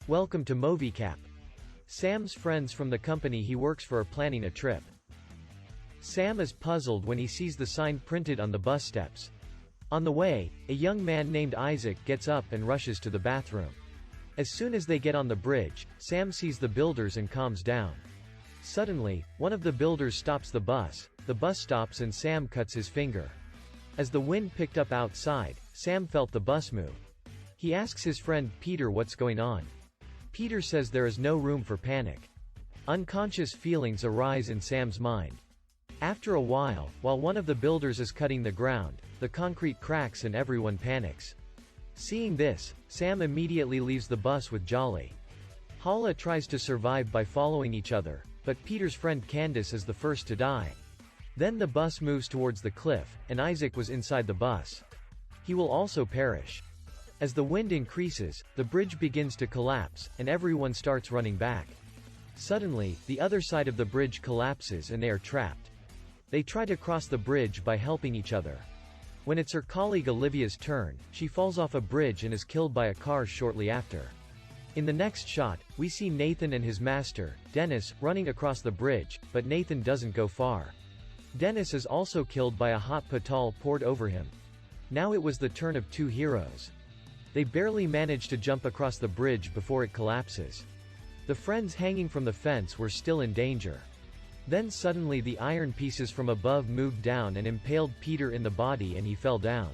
Welcome to MovieCap. Sam's friends from the company he works for are planning a trip. Sam is puzzled when he sees the sign printed on the bus steps. On the way, a young man named Isaac gets up and rushes to the bathroom. As soon as they get on the bridge, Sam sees the builders and calms down. Suddenly, one of the builders stops the bus stops and Sam cuts his finger. As the wind picked up outside, Sam felt the bus move. He asks his friend Peter what's going on. Peter says there is no room for panic. Unconscious feelings arise in Sam's mind. After a while one of the builders is cutting the ground, the concrete cracks and everyone panics. Seeing this, Sam immediately leaves the bus with Jolly. Hala tries to survive by following each other, but Peter's friend Candace is the first to die. Then the bus moves towards the cliff, and Isaac was inside the bus. He will also perish. As the wind increases, the bridge begins to collapse, and everyone starts running back. Suddenly, the other side of the bridge collapses and they are trapped. They try to cross the bridge by helping each other. When it's her colleague Olivia's turn, she falls off a bridge and is killed by a car shortly after. In the next shot, we see Nathan and his master, Dennis, running across the bridge, but Nathan doesn't go far. Dennis is also killed by a hot patal poured over him. Now it was the turn of two heroes. They barely manage to jump across the bridge before it collapses. The friends hanging from the fence were still in danger. Then suddenly the iron pieces from above moved down and impaled Peter in the body and he fell down.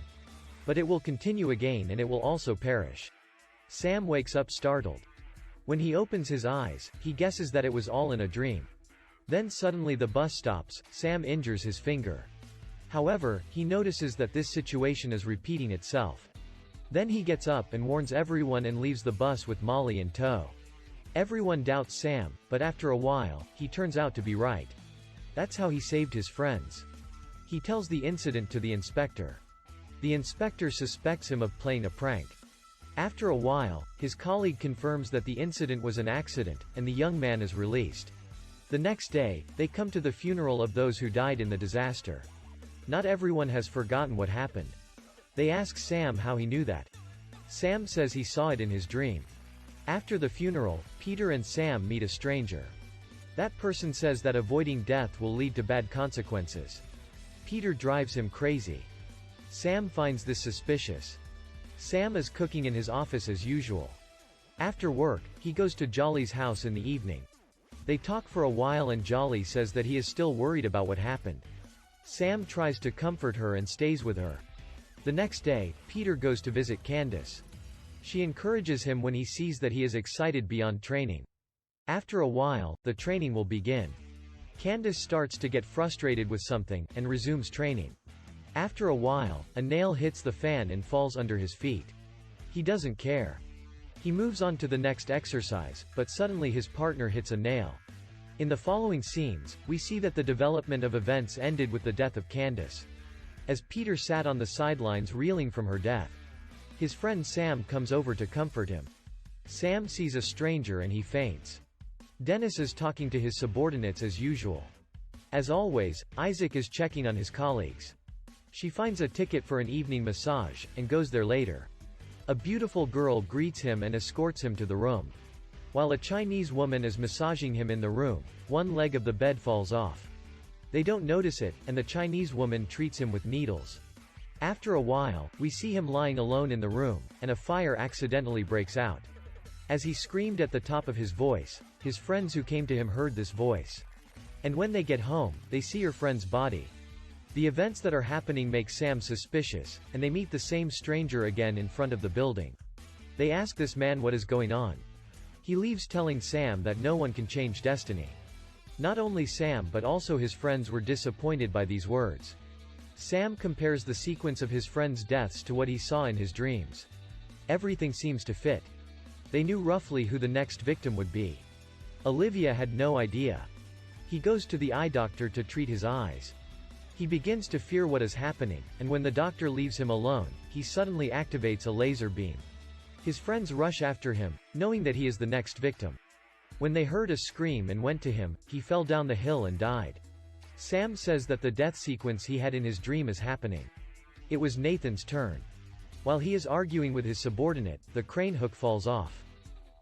But it will continue again and it will also perish. Sam wakes up startled. When he opens his eyes, he guesses that it was all in a dream. Then suddenly the bus stops, Sam injures his finger. However, he notices that this situation is repeating itself. Then he gets up and warns everyone and leaves the bus with Molly in tow. Everyone doubts Sam, but after a while, he turns out to be right. That's how he saved his friends. He tells the incident to the inspector. The inspector suspects him of playing a prank. After a while, his colleague confirms that the incident was an accident, and the young man is released. The next day, they come to the funeral of those who died in the disaster. Not everyone has forgotten what happened. They ask Sam how he knew that. Sam says he saw it in his dream. After the funeral, Peter and Sam meet a stranger. That person says that avoiding death will lead to bad consequences. Peter drives him crazy. Sam finds this suspicious. Sam is cooking in his office as usual. After work, he goes to Jolly's house in the evening. They talk for a while and Jolly says that he is still worried about what happened. Sam tries to comfort her and stays with her. The next day, Peter goes to visit Candace. She encourages him when he sees that he is excited beyond training. After a while, the training will begin. Candace starts to get frustrated with something, and resumes training. After a while, a nail hits the fan and falls under his feet. He doesn't care. He moves on to the next exercise, but suddenly his partner hits a nail. In the following scenes, we see that the development of events ended with the death of Candace. As Peter sat on the sidelines reeling from her death. His friend Sam comes over to comfort him. Sam sees a stranger and he faints. Dennis is talking to his subordinates as usual. As always, Isaac is checking on his colleagues. She finds a ticket for an evening massage, and goes there later. A beautiful girl greets him and escorts him to the room. While a Chinese woman is massaging him in the room, one leg of the bed falls off. They don't notice it, and the Chinese woman treats him with needles. After a while, we see him lying alone in the room, and a fire accidentally breaks out. As he screamed at the top of his voice, his friends who came to him heard this voice. And when they get home, they see her friend's body. The events that are happening make Sam suspicious, and they meet the same stranger again in front of the building. They ask this man what is going on. He leaves telling Sam that no one can change destiny. Not only Sam but also his friends were disappointed by these words. Sam compares the sequence of his friends' deaths to what he saw in his dreams. Everything seems to fit. They knew roughly who the next victim would be. Olivia had no idea. He goes to the eye doctor to treat his eyes. He begins to fear what is happening, and when the doctor leaves him alone, he suddenly activates a laser beam. His friends rush after him, knowing that he is the next victim. When they heard a scream and went to him, he fell down the hill and died. Sam says that the death sequence he had in his dream is happening. It was Nathan's turn. While he is arguing with his subordinate, the crane hook falls off.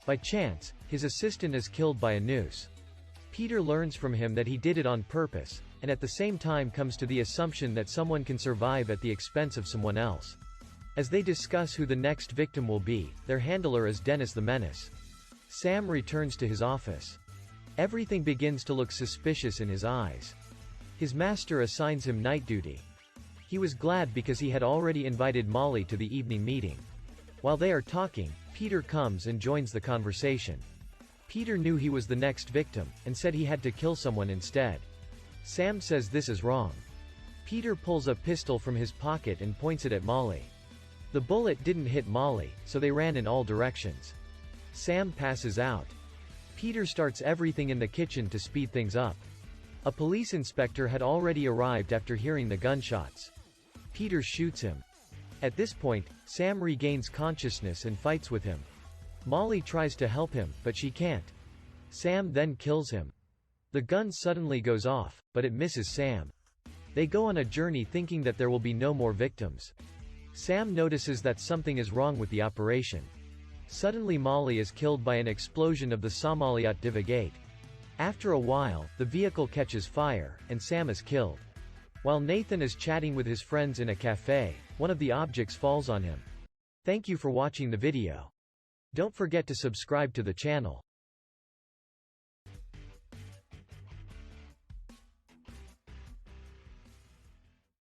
By chance, his assistant is killed by a noose. Peter learns from him that he did it on purpose, and at the same time comes to the assumption that someone can survive at the expense of someone else. As they discuss who the next victim will be, their handler is Dennis the Menace. Sam returns to his office. Everything begins to look suspicious in his eyes. His master assigns him night duty. He was glad because he had already invited Molly to the evening meeting. While they are talking, Peter comes and joins the conversation. Peter knew he was the next victim, and said he had to kill someone instead. Sam says this is wrong. Peter pulls a pistol from his pocket and points it at Molly. The bullet didn't hit Molly, so they ran in all directions. Sam passes out. Peter starts everything in the kitchen to speed things up. A police inspector had already arrived after hearing the gunshots. Peter shoots him. At this point, Sam regains consciousness and fights with him. Molly tries to help him, but she can't. Sam then kills him. The gun suddenly goes off, but it misses Sam. They go on a journey thinking that there will be no more victims. Sam notices that something is wrong with the operation. Suddenly Molly is killed by an explosion of the Somaliot Divagate. After a while, the vehicle catches fire, and Sam is killed. While Nathan is chatting with his friends in a cafe, one of the objects falls on him. Thank you for watching the video. Don't forget to subscribe to the channel.